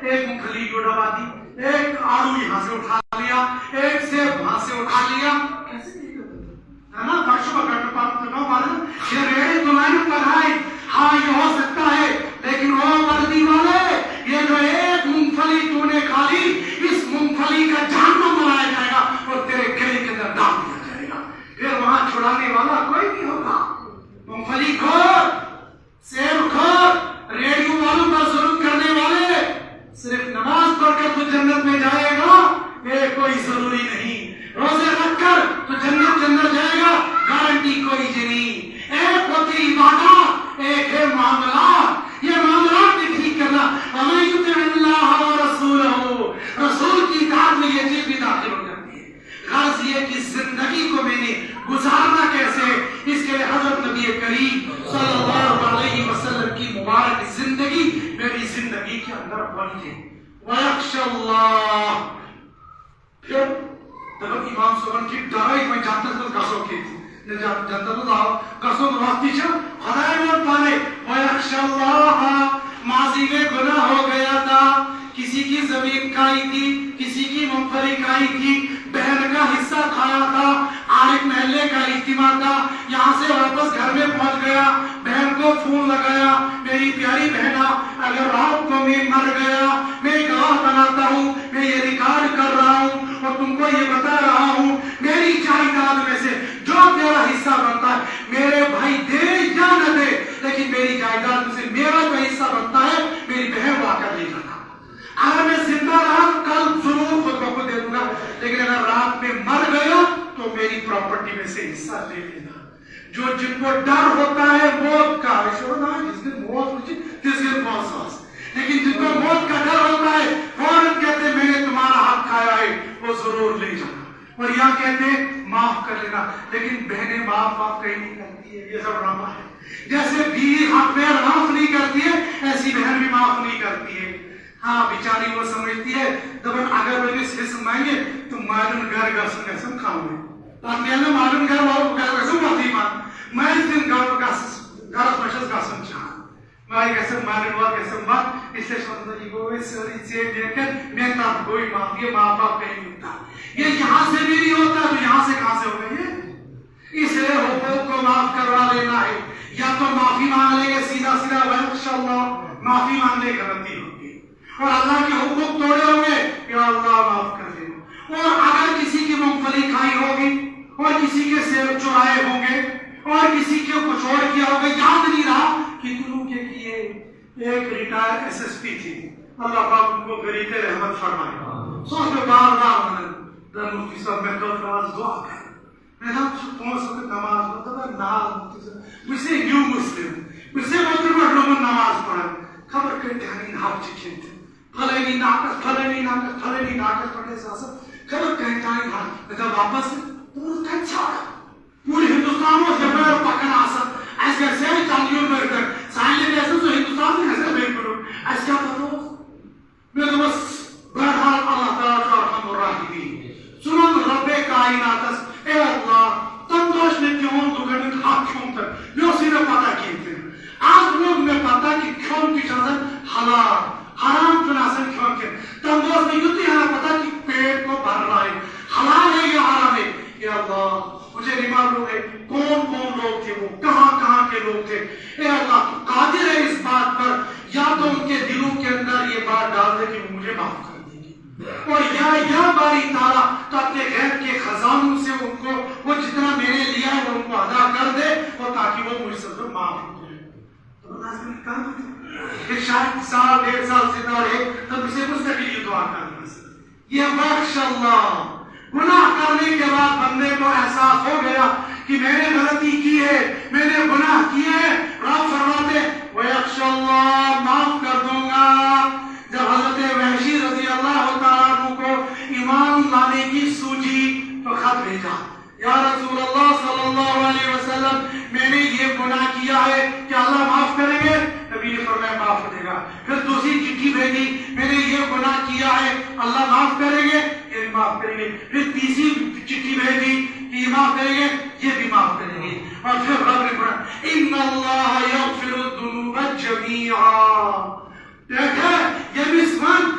ایک مونگپھلی کو ڈبا دی, ایک آلو یہاں سے اٹھا لیا, ایک سیب وہاں سے اٹھا لیا. کیسے نہیں کرتے ہے نا, کاشو کا یہ ریڑی تو میں نے بنائی. ہاں یہ ہو سکتا ہے, لیکن او وردی والے, یہ جو ایک مونگپھلی تو نے کھا لی, اس مونگپھلی کا جہنم بنایا جائے گا اور تیرے گلے کے اندر ڈال دیا جائے گا. پھر وہاں چھڑانے والا کوئی نہیں ہوگا. مونگپھلی کھور, سیب کھور, ریڈیو والوں پر ظلم کرنے والے, صرف نماز پڑھ کر تو جنت میں جائے گا یہ کوئی ضروری نہیں. روزے رکھ کر تو جنت کے اندر جائے گا, گارنٹی کوئی نہیں. ایک ہوتی عبادات, ایک ہے معاملات. یہ معاملات بھی ٹھیک کرنا. وَمَن يُطِعِ اللَّهَ وَرَسُولَهُ, رسول کی اطاعت میں یہ چیز بھی داخل ہو جاتی ہے. غرض یہ کہ زندگی کو میں نے گزارنا کیسے, اس کے لیے حضرت نبی کریم صلی اللہ علیہ وسلم کی مبارک زندگی میری زندگی کے اندر بنی ہے. وَيَخْشَى اللَّهَ. پھر جب امام صاحب کی ڈرائی میں جانتا تو گسو کی تھی, جانتا تو گسو تو وقتی چھا خدای میں پانے. وَيَخْشَى اللَّهَ, ماضی میں گناہ ہو گیا تھا, کسی کی زمین کھائی تھی, کسی کی مونگپھلی کھائی تھی, بہن کا حصہ کھایا تھا, عارف محلے کا اجتماع تھا, یہاں سے واپس گھر میں پہنچ گیا, بہن کو فون لگایا, میری پیاری بہنا اگر رات کو میں مر گیا, میں گواہ بناتا ہوں, میں یہ ریکارڈ کر رہا ہوں اور تم کو یہ بتا رہا ہوں, میری جائیداد میں سے جو تیرا حصہ بنتا ہے, میرے بھائی دے یا نہ دے, لیکن میری جائیداد میں سے میرا جو حصہ بنتا ہے میری بہن وا کر لے جانا. اگر میں زندہ رہا کل ضرور خود بخود دے دوں گا, لیکن اگر رات میں مر گیا تو میری پراپرٹی میں سے حصہ لے لینا. جو جن کو ڈر ہوتا ہے موت کا, جس دن موت ہوتی جس دن موت ساس, لیکن جن کو موت کا ڈر ہوتا ہے فوراً کہتے میں نے تمہارا حق کھایا ہے, وہ ضرور لے جانا. اور یا کہتے معاف کر لینا, لیکن بہنیں معاف کہیں نہیں کرتی ہے, یہ سب ڈرامہ ہے. جیسے بیوی حق میں معاف نہیں کرتی ہے, ایسی بہن بھی معاف نہیں کرتی ہے. ہاں بیچاری وہ سمجھتی ہے دبن اگر وہ اس حصہ مانگے تو معلوم گھر گسن گسن کھاؤں گے, اور میں نے معلوم گھر والوں گھر گسن متی مان, میں اس دن گھر مشس گسن چاہاں, میں گسن معلوم وار گسن مات, اس لیے شمد یہ گوئے سوری سے دیکھر میں تاب کوئی معاف, یہ معاف آپ کہیں نہیں ہوتا, یہ یہاں سے بھی نہیں ہوتا تو یہاں سے کہاں سے ہو گئی ہے. اس لیے حقوق کو معاف کروا لینا ہے, یا تو معافی مانگ لیں گے سیدھا سیدھا وَيَخْشَى اللَّهَ, معافی مانگ لے غلطی ہوگی, اور اللہ کے حقوق توڑے ہوں گے یا اللہ معاف کر دے. اور اگر کسی کی مونگپھلی کھائی ہوگی, اور کسی کے سیب چرائے ہوں گے, اور کسی کے کچھ اور کیا ہوگا, یاد نہیں رہا کتنوں کے کیے. ایک ریٹائر ایس ایس پی تھی, اللہ پاک ان کو غریق رحمت فرمائے. سوچ میں بار بار در مفتی صاحب میں کل راز دعا کر میں نے پانچ وقت نماز پڑھتا نال مفتی صاحب مجھ سے نیو مسلم مجھ سے مطلب لوگوں نماز پڑھا خبر کرتے ہیں ہاؤ چکن فلانی ناقص پڑھنے سے خبر کہتا ہے ہاں واپس تو اچھا پورے ہندوستان میں جبر پکڑا اثر ایسے سے چالیوں میں کر سائن لے ایسے تو ہندوستان میں ایسے بے کرو ایسا پتہ میں تو بس بہرحال اللہ تعالیٰ کا رحم الراحمین سنن رب کائنات اے اللہ تندوش نے کیوں دکھنے حق کیوں تک میں اسی نے پتا کیتے ہیں آج لوگ میں پتا کہ کیوں کی چاہتا حلال حرام تناسل کیوں کے تندوش نے یوتی ہے پتا کہ پیٹ کو بھر رہا ہے حلال ہے یا حرام ہے. یا اللہ مجھے نہیں معلوم ہے کون لوگ تھے, وہ کہاں کے لوگ تھے. اے اللہ تو قادر ہے اس بات پر, یا تو ان کے دلوں کے اندر یہ بات ڈال دے کہ وہ مجھے معاف کر دے گی, اور یا باری تعالیٰ تو اپنے غیب کے خزانوں سے ان کو وہ جتنا میں نے لیا ہے وہ ان کو ادا کر دے, اور تاکہ وہ مجھ سے معاف ہو جائے. تو ناظرین کہا کہ شاید سال ڈیڑھ سال زندہ رہے تب اسے مستقل یہ دعا کرنا. یہ بخش اللہ گناہ کرنے کے بعد بندے کو احساس ہو گیا کہ میں نے غلطی کی ہے, میں نے گناہ کیے ہیں, رب فرماتے وَيَخْشَى اللَّهَ معاف کر دوں گا. جب حضرت وحشی رضی اللہ تعالیٰ عنہ کو ایمان لانے کی سوچی تو خط بھیجا, یا رسول اللہ صلی اللہ علیہ وسلم میں نے یہ گناہ کیا ہے کہ اللہ معاف کریں گے؟ نبی نے فرمایا معاف کرے گا. پھر دوسری چٹھی بھیجی میں نے یہ گناہ کیا ہے اللہ معاف کریں گے؟ یہ معاف کریں گے. پھر تیسری چٹھی بھیجی کہ یہ معاف کریں گے, یہ بھی معاف کریں گے. اور پھر رب نے فرمایا ان اللہ یغفر الذنوب جميعا. دیکھیں یہ نسبت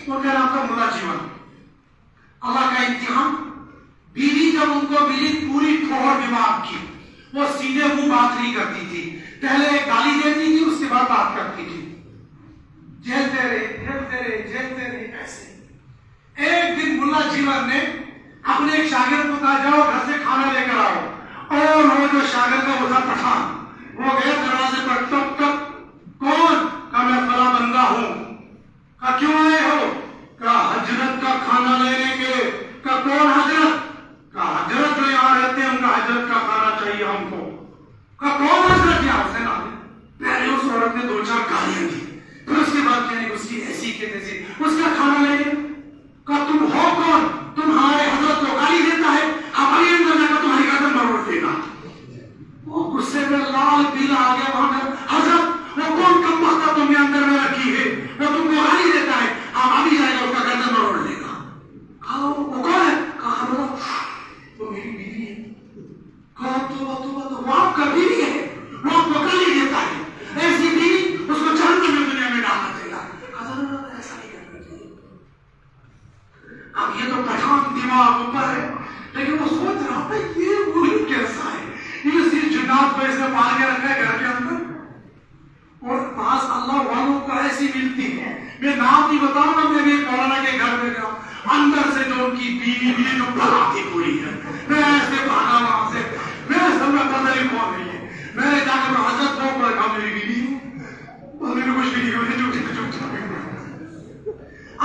وہ کہہ رہا تھا ملا جیون اللہ کا امتحان. بیوی جب ان کو ملی پوری ٹھوہر دماغ کی, وہ سیدھے منہ بات نہیں کرتی تھی, پہلے گالی دیتی تھی اس کے بعد بات کرتی تھی. جھیلتے رہے ایسے. ایک دن ملا جیون نے اپنے ایک شاگرد کو کہا جاؤ گھر سے کھانا لے کر آؤ, اور وہ جو شاگرد کا وہ تھا پٹھان, وہ گیا دروازے پر ٹک ٹک. کون؟ کہا میں فلاں بندہ ہوں. کہا کیوں آئے ہو؟ کہا حضرت کا کھانا لینے کے. کہا کون حضرت؟ کہا حضرت جو یہاں رہتے ہیں ان کا حضرت کا کھانا چاہیے ہم کو. کہا کون حضرت؟ یہاں حسین آدمی. پہلے اس عورت نے 2-4 گالیاں دی, پھر اس کے بعد کہنے اس کی ایسی کے تیسی اس کا کھانا لے لیا. کہا تم ہو کون؟ تم ہمارے حضرت کو گالی دیتا ہے, ہماری اندر جا کر تمہاری گردن مروڑ دے گا. وہ غصے میں لال پیلا آ گیا وہاں پر. حضرت وہ کون کم وقت تم نے اندر میں رکھی ہے, وہ تم کو گالی دیتا ہے, ہم ابھی جائے گا اس کا گردن مروڑ لے گا. کہا وہ کون ہے؟ کہا وہ میری بیوی ہے. کہا تو وہ آپ کا بیوی ہے, وہ آپ کو گالی دیتا ہے, ایسی بیوی اس کو جہنم میں دنیا میں ڈالنا دے گا. حضرت ایسا نہیں کرنا چاہیے. اب یہ تو پٹھان دماغ اوپر ہے, لیکن وہ سوچ رہا تھا یہ وہی کیسا ہے, یہ صرف جنات کو اس نے پال کے رکھا ہے گھر کے اندر, اور پاس اللہ والوں کو ایسی ملتی ہے. میں نام نہیں بتاؤں گا, میں بھی مولانا کے گھر میں گیا, اندر سے جو ان کی بیوی جو بھلاتی ہوئی ہے, میں ایسے بھاگا وہاں سے, میں سمجھا پتہ نہیں کون نہیں ہے. میں نے جا کر حضرت کو پر کہا میری بیوی ہے, میں نے کچھ بھی نہیں کہا,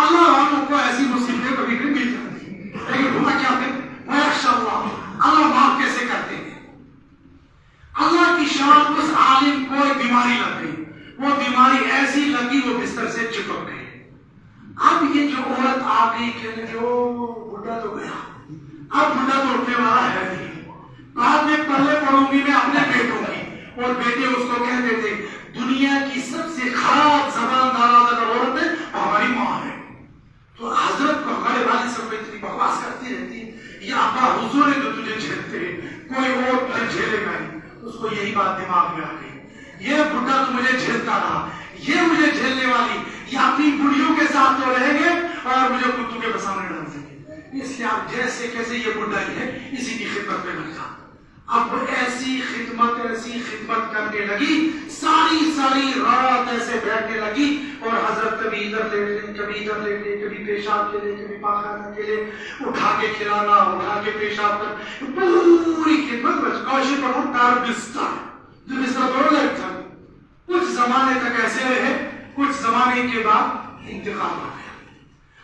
اللہ والوں کو ایسی مصیبتیں کبھی کبھی مل جاتی ہیں. لیکن ہوا کیا ہے, ماشاءاللہ اللہ معاف کیسے کرتے ہیں. اللہ کی شان اس عالم کو ایک بیماری لگ گئی, وہ بیماری ایسی لگی وہ بستر سے چپک گئی. اب یہ جو عورت آ گئی کہ جو بڈھا تو گیا, اب بڈھا تو اٹھنے والا ہے نہیں. بعد میں پہلے پڑھوں گی میں اپنے بیٹوں کی, اور بیٹے اس کو کہتے تھے دنیا کی سب سے خراب زبان دار اگر عورت ہے ہماری ماں ہے. تو حضرت کو ہمارے والد صاحب کو اتنی بکواس کرتی رہتی ہے, یہ ابا حضور ہے جو تجھے جھیلتے ہیں, کوئی اور تجھے جھیلے گا نہیں. اس کو یہی بات دماغ میں آ گئی, یہ بڈھا تو مجھے جھیلتا رہا, یہ مجھے جھیلنے والی, یہ اپنی بڑھیوں کے ساتھ تو رہیں گے اور مجھے کتوں کے سامنے ڈال سکے. اس لیے آپ جیسے کیسے یہ بڈھا ہی ہے اسی کی خدمت میں لگ جا. اب ایسی خدمت کرنے لگی, ساری رات ایسے بیٹھنے لگی, اور حضرت کبھی ادھر لیٹ لیں, کبھی ادھر لیٹ لیں, کبھی پیشاب کے لیے, کبھی پاخانہ کے لیے, اٹھا کے کھلانا, اٹھا کے پیشاب کر, پوری خدمت. کوشش کرو دار بستر جو بستر بڑھ لگتا. کچھ زمانے تک ایسے رہے, کچھ زمانے کے بعد انتقال ہو گیا.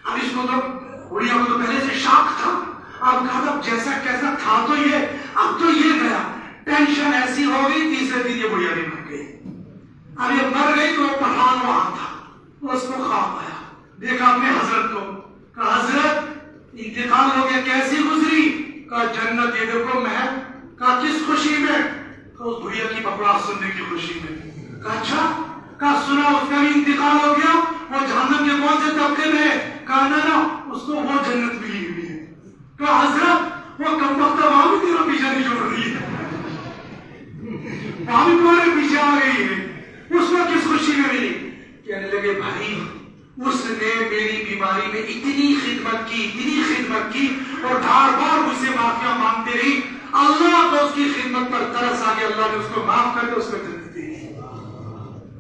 اب اس کو تو بڑھیا کو تو پہلے سے شاک تھا, اب کہا جیسا کیسا تھا تو یہ, اب تو یہ گیا. ٹینشن ایسی ہو گئی, تیسرے دن یہ بڑھیا بھی مر گئی. اب یہ مر گئی تو پٹھان وہاں تھا, اس کو خواب آیا, دیکھا اپنے حضرت کو, کہا حضرت انتقال ہو گیا, کیسی گزری؟ کہا جنت یہ دیکھو محل. کہا کس خوشی میں؟ کہا اس بڑھیا کی بکواس سننے کی خوشی میں. کہا اچھا, کہا سنا اس کا بھی انتقال ہو گیا, وہ جہنم کے کون سے طبقے میں ہے؟ کہا نا اس کو وہ جنت ملی ہوئی ہے. کہا حضرت وہ کم وقت وہاں بھی تیرا پیچھا نہیں چھوڑ رہی ہے, وہاں بھی تمہارے پیچھے آ گئی ہے, اس کو کس خوشی میں ملی؟ کہنے لگے بھائی اس نے میری بیماری میں اتنی خدمت کی اور بار بار مجھ سے معافیاں مانگتے رہی, اللہ کو اس کی خدمت پر ترس آ گیا, اللہ نے اس کو معاف کر کے اس کو جنت دی.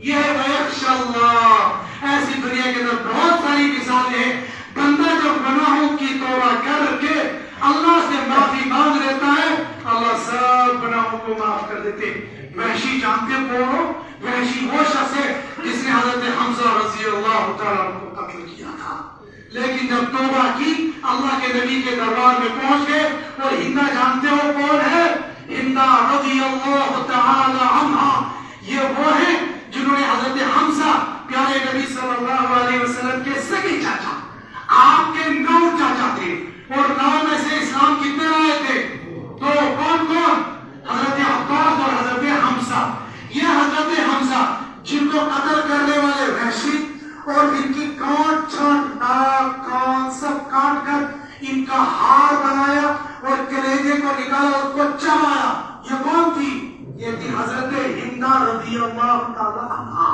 یہ ہے وَيَخْشَ اللَّهَ. ایسی دنیا کے اندر بہت ساری مثالیں ہیں. بندہ جب گناہوں کی توبہ کر کے اللہ سے معافی مانگ لیتا ہے, اللہ سب گناہوں کو معاف کر دیتے. وحشی جانتے ہو, وحشی وہ شخص ہے جس نے حضرت حمزہ رضی اللہ تعالیٰ کو قتل کیا تھا, لیکن جب توبہ کی اللہ کے نبی کے دربار میں پہنچ گئے. اور ہندا جانتے ہو کون ہے؟ ہندا رضی اللہ تعالی عنہا, یہ وہ ہے جنہوں نے حضرت حمزہ پیارے نبی صلی اللہ علیہ وسلم کے سگے چاچا, آپ کے 9 چاچا تھے, اور 9 میں سے اسلام کتنے آئے تھے؟ تو کون؟ حضرت عباس اور حضرت حمزہ. یہ حضرت حمزہ جن کو قتل کرنے والے وحشی اور ان کی کانٹ چھانٹ, ناک کان سب کاٹ کر ان کا ہار بنایا اور کلیجے کو نکالا, اس کو چبایا, یہ کون تھی؟ یہ تھی حضرت ہندا رضی اللہ تعالی عنہا.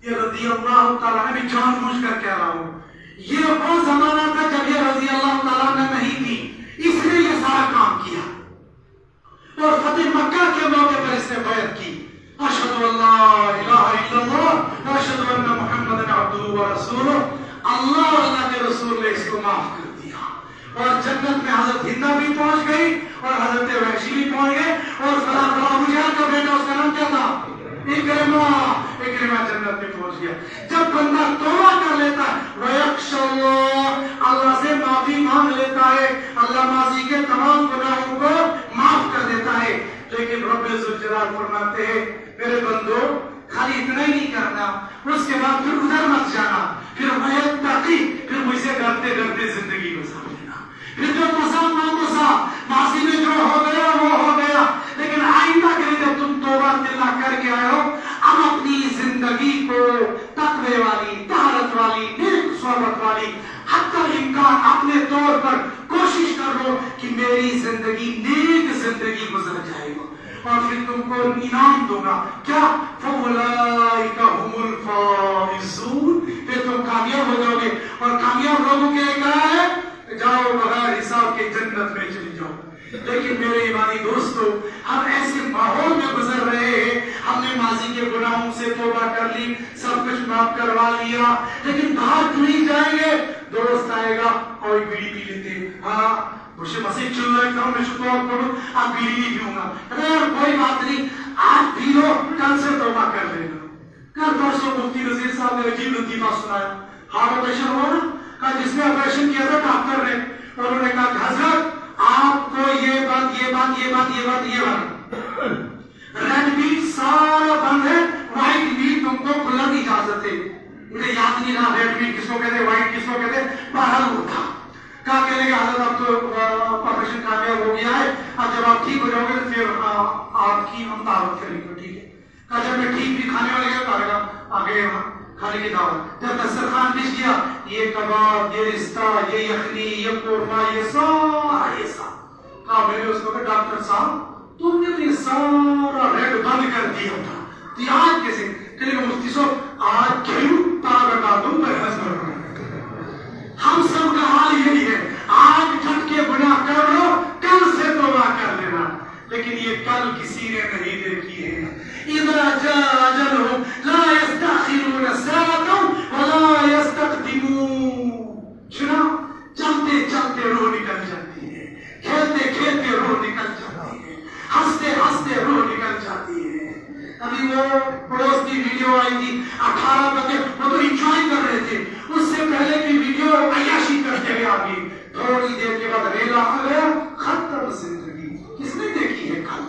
یہ رضی اللہ تعالی عنہ, میں جان بوجھ کر کہہ رہا ہوں, یہ وہ زمانہ تھا جب یہ رضی اللہ تعالیٰ نے نہیں تھی، اس نے یہ سارا کام کیا، اور فتح مکہ کے موقع پر اس نے بیعت کی، اشہد ان لا الہ الا اللہ واشہد ان محمد عبدہ ورسولہ۔ اللہ اور اللہ کے رسول نے اس کو معاف کر دیا، اور جنت میں حضرت ہندہ بھی پہنچ گئی اور حضرت وحشی بھی پہنچ گئے، اور فلاں ابو جہل کا بیٹا اس کا نام کیا تھا؟ اکرمہ جنت میں پہنچ گیا۔ جب بندہ توبہ کر لیتا ہے وَيَخْشَى اللَّهَ، اللہ سے معافی مانگ لیتا ہے، اللہ ماضی کے تمام گناہوں کو معاف کر دیتا ہے۔ لیکن رب ذوالجلال فرماتے ہیں میرے بندو خالی اتنا ہی نہیں کرنا، اس کے بعد پھر ادھر مت جانا، پھر وَيَتَّقِي، پھر مجھ سے ڈرتے ڈرتے زندگی گزار لینا، پھر جو ماضی میں جو ہو گیا وہ ہو گیا، لیکن آئندہ کے لیے جب تم توبہ دلہ کر کے آئے ہو، اب اپنی زندگی کو تقوی والی، طہارت والی، نیک صحبت والی، حتی امکان اپنے طور پر کوشش کر لو کہ میری زندگی نیک زندگی گزر جائے گا، اور پھر تم کو انعام دوں گا کیا؟ فَأُولَئِكَ هُمُ الْفَائِزُونَ، پھر تم کامیاب ہو جاؤ گے، اور کامیاب لوگوں کے کیا ہے؟ جاؤ بغیر حساب کے جنت میں چلی جاؤ۔ لیکن میرے ایمانی دوستو، ہم ایسے ماحول میں گزر رہے ہیں، ہم نے ماضی کے گناہوں سے توبہ کر لی، سب کچھ معاف کروا لیا، لیکن باہر نہیں جائیں گے، دوست آئے گا کوئی بیڑی پی لیتے، ہاں مجھے مسجد چل رہا ہوں، میں شکر کروں اب بیڑی نہیں پیوں گا، ارے کوئی بات نہیں، آج پی لو، کل سے توبہ کر لینا۔ کل پرسوں مفتی نذیر صاحب نے عجیب لطیفہ سنایا، ہارٹ آپریشن ہوا نا، کہا جس نے آپریشن کیا تھا ڈاکٹر نے، انہوں نے کہا کہ حضرت آپ کو یہ بات ریڈ میٹ سارا بند ہے، وائٹ میٹ تم کو کھلا کی اجازت ہے۔ مجھے یاد نہیں رہا ریڈ میٹ کس کو کہتے، وائٹ کس کو کہتے، بہرحال وہ تھا۔ کہا کہنے کہ حضرت اب تو آپریشن کامیاب ہو گیا ہے، اب جب آپ ٹھیک ہو جاؤ گے پھر آپ کی ہم دعوت کریں گے، ٹھیک ہے؟ کہا جب میں ٹھیک بھی کھانے والے گیا کہا گا آگے کھانے کی دعوت، جب دسترخوان بچ گیا، یہ کباب، یہ رستہ، یہ یخنی، یہ قورمہ، یہ سارا کہا میں نے اس کو کہا ڈاکٹر صاحب تم نے تو یہ سارا ریڈ بند کر دیا تھا، تو یہ آج کیسے؟ کہنے کہ مفتی صاحب آج کیوں تابع دوں میں حضر ہوں۔ ہم سب کا حال یہی ہے، آج جھٹ کے گناہ کر لو، کل سے توبہ کر لینا، لیکن یہ کل کسی نے نہیں دیکھی ہے۔ اذا جاء اجلهم لا يستأخرون ساعة ولا يستقدمون۔ سنا، چلتے چلتے روح نکل جاتی ہے، کھیلتے کھیلتے روح نکل جاتی ہے، ہنستے ہنستے روح نکل جاتی ہے۔ ابھی وہ پڑوس کی ویڈیو آئی تھی، 18 بندے وہ تو انجوائے کر رہے تھے، اس سے پہلے کی ویڈیو عیاشی کرتے ہوئے آ گئی، تھوڑی دیر کے بعد ریلا آ گیا، ختم زندگی۔ کس نے دیکھی ہے کل؟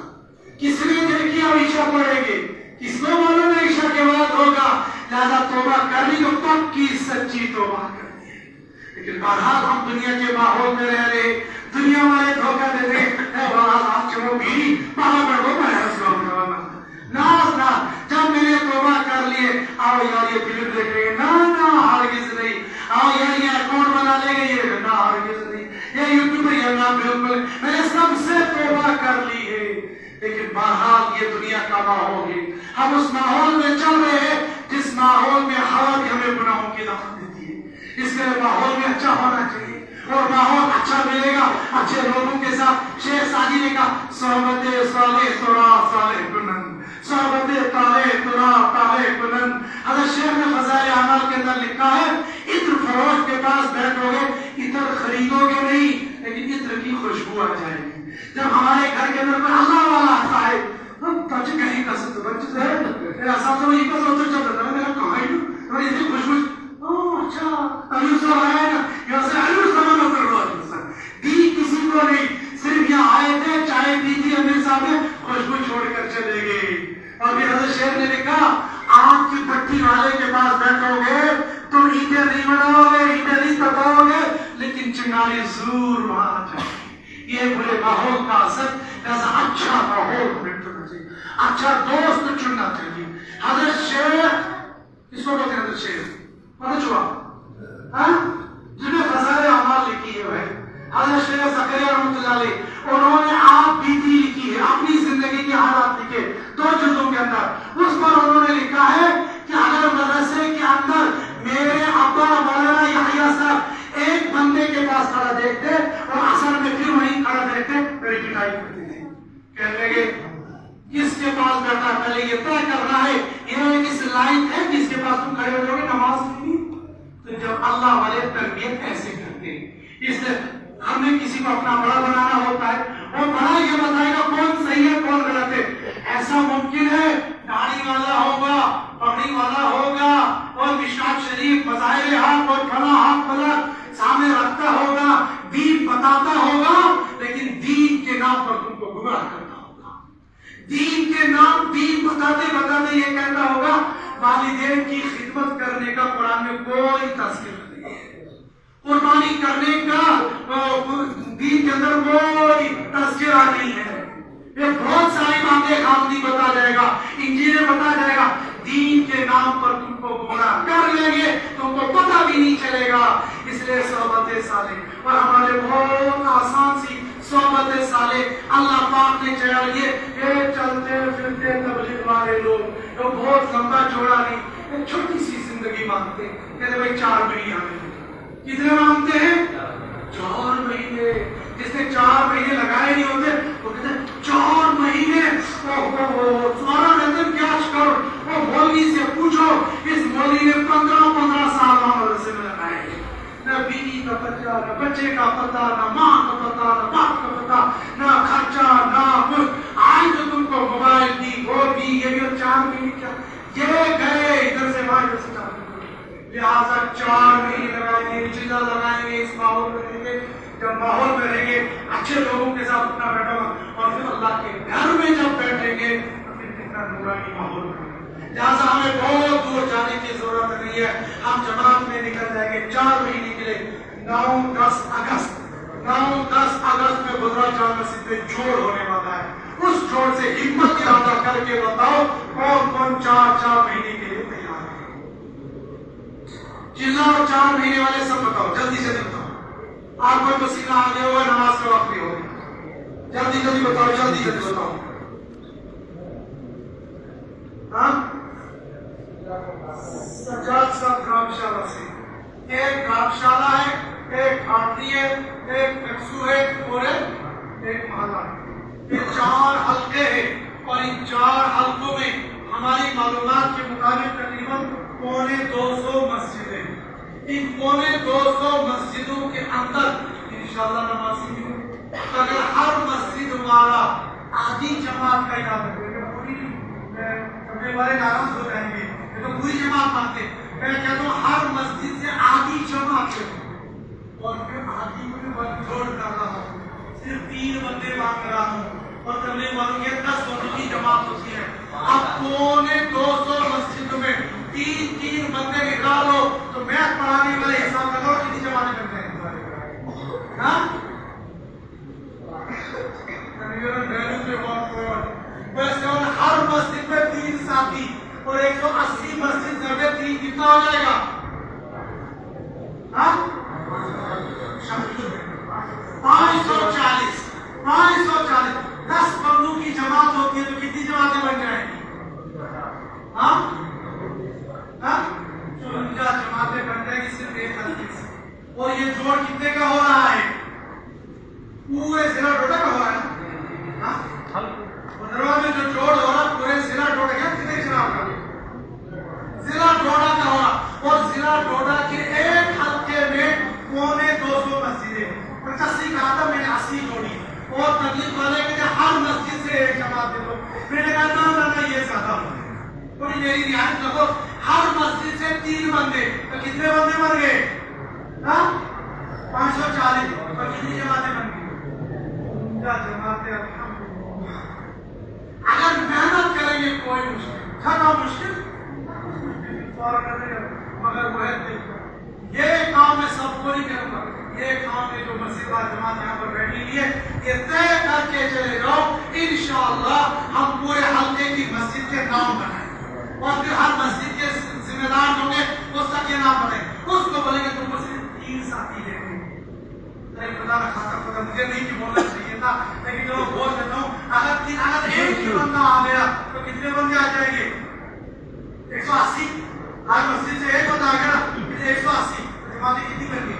کس نے دیکھی اب عشاء پڑھیں گے؟ کس کو معلوم ہے عشاء کے بعد ہوگا؟ لہذا توبہ کرنی تو پکی سچی توبہ کرنی ہے۔ لیکن بہرحال ہم دنیا کے ماحول میں رہ رہے، دنیا والے دھوکہ دے رہے، بہرحال آپ چلو بیڑی پالا پڑھو نہ، جب میں نے توبہ کر لیے آؤ یار یہ فلم دیکھ رہے، نہ ہرگز نہیں، آؤ یار یہ اکاؤنٹ بنا لے گا، یہ نہ ہرگز نہیں، یہ یوٹیوبر یہ نہ، بالکل میں نے سب سے توبہ کر لی ہے۔ لیکن بہرحال یہ دنیا کا ماحول ہے، ہم اس ماحول میں چل رہے ہیں جس ماحول میں ہوا بھی ہمیں گناہوں کی دعوت دیتی ہے۔ اس لیے ماحول میں اچھا ہونا چاہیے، اور ماحول اچھا ملے گا اچھے لوگوں کے ساتھ۔ شیخ سعدی نے کہا صحبت صالح ترا صالح کنن، صحبت طالح ترا طالح کنن۔ حضرت شیخ نے فضائل اعمال کے اندر لکھا ہے عطر فروش کے پاس بیٹھو گے، عطر خریدو گے نہیں، لیکن عطر کی خوشبو آ جائے گی۔ جب ہمارے گھر کے اندر کوئی اللہ والا آتا ہے تج کہیں کا ست بچ ہے میرا ساتھ وہ یہ کا سوچ چلتا ہے میرا کہاں ہے اور یہ خوشبو اچھا علی صاحب آیا نا یہاں سے علی صاحب نہ کر رہا دی کسی کو نہیں، صرف یہاں آئے تھے، چائے پی تھی امیر صاحب نے، خوشبو چھوڑ کر چلے گئے۔ اور پھر حضرت شیخ نے لکھا آگ کی بھٹی والے کے پاس بیٹھو گے تو اینٹیں نہیں بناؤ گے، اینٹیں نہیں تپاؤ گے، لیکن چنگاری ضرور وہاں آ جائے گی۔ یہ برے ماحول کا اثر، ایسا اچھا ماحول چننا چاہیے، اچھا دوست چننا چاہیے۔ حضرت شیخ اس کو کہتے ہیں حضرت شیخ پتہ چھوا جن نے فضائل اعمال لکھی ہے حضرت شیخ زکریا رحمۃ اللہ علیہ، انہوں نے آپ بیتی لکھی ہے، اپنی زندگی کے حالات لکھے 2 جلدوں کے اندر۔ اس پر انہوں نے لکھا ہے کہ اگر مدرسے کے اندر میرے ابا مولانا یحییٰ صاحب دیکھتے اور اثر میں پھر وہیں کھڑا دیکھتے میری پٹائی کرتے تھے. کہنے لگے کس کے پاس بیٹھا پہلے یہ طے کر رہا ہے یہ اس لائق ہے جس کے پاس تم کھڑے ہو جاؤ گے نماز نہیں. تو جب اللہ والے تربیت ایسے کرتے اس لیے ہمیں کسی کو اپنا بڑا بنانا ہوتا ہے وہ بڑا یہ بتائے گا کون صحیح ہے کون غلط ہے. ایسا ممکن ہے داڑھی والا ہوگا پگڑی والا ہوگا اور مشکات شریف بظاہر ہاتھ اور کھڑا ہاتھ پلک سامنے رکھتا ہوگا دین بتاتا ہوگا لیکن دین کے نام پر تم کو گمراہ کرتا ہوگا. دین کے نام دین بتاتے بتاتے یہ کہتا ہوگا والدین کی خدمت کرنے کا قرآن میں کوئی تذکرہ نہیں ہے. قربانی کرنے کا دین کے اندر کوئی تذکرہ نہیں ہے. یہ بہت ساری باتیں خامدی بتا جائے گا انجیل بتا جائے گا. دین کے نام پر تم کو گمراہ کر لیں گے تم کو پتہ بھی نہیں چلے گا. اس لیے صحبت صالح اور ہمارے بہت آسان سی صحبت صالح اللہ پاک نے چاہیے یہ چلتے پھرتے تبلیغ والے لوگ جو بہت لمبا چوڑا نہیں ایک چھوٹی سی زندگی مانگتے کہتے بھائی 4 مہینے آنے کتنے مانگتے ہیں 4 مہینے. جس نے 4 مہینے لگائے نہیں ہوتے وہ کہتے ہیں 4 مہینے سوارا رہتے کیا کرو وہ مولوی سے پوچھو اس مولوی نے 15 سال مدرسے میں لگائے ہیں. نہ بیوی کا پتہ نہ بچے کا پتہ نہ ماں کا پتہ نہ باپ کا پتہ نہ خرچہ نہ کچھ. آج جو تم کو موبائل دی وہ دی یہ بھی 4 مہینے کیا یہ گئے ادھر سے وہاں ادھر سے 4 مہینے. لہٰذا 4 مہینے لگائیں گے چیزیں لگائیں گے اس ماحول میں رہیں گے. جب ماحول میں رہیں گے اچھے لوگوں کے ساتھ اٹھنا بیٹھا گا اور پھر اللہ کے گھر میں جب بیٹھیں گے تو پھر کتنا نورانی ماحول میں. لہٰذا ہمیں بہت دور جانے کی ضرورت نہیں ہے. ہم جماعت میں نکل جائیں گے 4 مہینے کے لیے. 9-10 اگست میں گجرا جامع مسجد میں جوڑ ہونے والا ہے. اس جوڑ سے ہمت ارادہ کر کے بتاؤ کون کون 4 مہینے کے لیے تیار ہے. چلو 4 مہینے والے سب بتاؤ جلدی سے بتاؤ. آپ کو پسینہ آ گیا ہوگا نماز کا وقت بھی ہوگا. جلدی بتاؤ جلدی بتاؤ. ہاں سجاد صاحب گرامشالہ سے ایک گرامشالہ ہے ایک بھارتی ہے ایک ٹکسو ہے اور ایک محلہ. یہ 4 حلقے ہیں اور ان 4 حلقوں میں ہماری معلومات کے مطابق تقریباً 250 مسجدیں. ان 250 مسجدوں کے اندر انشاءاللہ نمازی بھی اگر ہر مسجد والا آدھی جماعت کا یاد رکھے پوری کرنے والے ناراض ہو جائیں گے یہ تو پوری جماعت مانتے. میں کہتا ہوں ہر مسجد سے آدھی جماعت اور پھر آدھی کو جوڑ کر رہا ہوں صرف 3 بندے مانگ رہا ہوں اور تبلیغ والوں کی 10 بندوں کی جماعت ہوتی ہے. اب 250 مسجدوں میں 3 بندے نکالو تو میں پڑھانے والے حساب لگاؤ کتنی جماعتیں کرتے ہیں. ویسے ہر مسجد میں 3 ساتھی اور 180 مسجد سے 3 کتنا ہو جائے گا. 540 10 بندوں کی جماعت ہوتی ہے تو کتنی جماعتیں بن جائیں گی. 54 جماعتیں بن جائیں گی صرف 1 حلقے سے. اور یہ جوڑ کتنے کا ہو رہا ہے پورے ضلع ڈوڈا کا ہو رہا ہے. بندروا میں جو جوڑ ہو رہا پورے ضلع ڈوڈا کیا کتنے ضلع کا ضلع ڈوڈا کا ہو رہا اور ضلع ڈوڈا کے 1 حلقے میں 250 مسجدیں. 85 کہا تھا میں نے 80 جوڑی اور تبلیغ والے کہتے ہر مسجد سے 1 جماعت دے دو. میں نے کہا نہ یہ زیادہ ہو تھوڑی میری رعایت رکھو. ہر مسجد سے 3 بندے تو کتنے بندے بن گئے 540 اور کتنی جماعتیں بن گئی 49 جماعتیں. اگر محنت کریں گے کوئی مشکل تھا مشکل مگر وہ یہ کام میں سب کو نہیں کروں گا. یہ کام ہے جو مسجد جماعت یہاں پر بیٹھی ہوئی ہے یہ طے کر کے چلے جاؤ انشاءاللہ ہم پورے حلقے کی مسجد کے نام بنائیں اور پھر ہر مسجد کے ذمہ دار ہوں گے اس تک یہ نام بنائیں. اس کو بولیں گے تم کو صرف 3 ساتھی لے خدا نہ خاصا خدا مجھے نہیں کہ بولنا چاہیے تھا لیکن جو بول دیتا ہوں اگر 1 ہی بندہ آ گیا تو کتنے بندے آ جائیں گے 180. ہر مسجد سے 1 بندہ آ گیا 180 جماعتیں کتنی کر گئی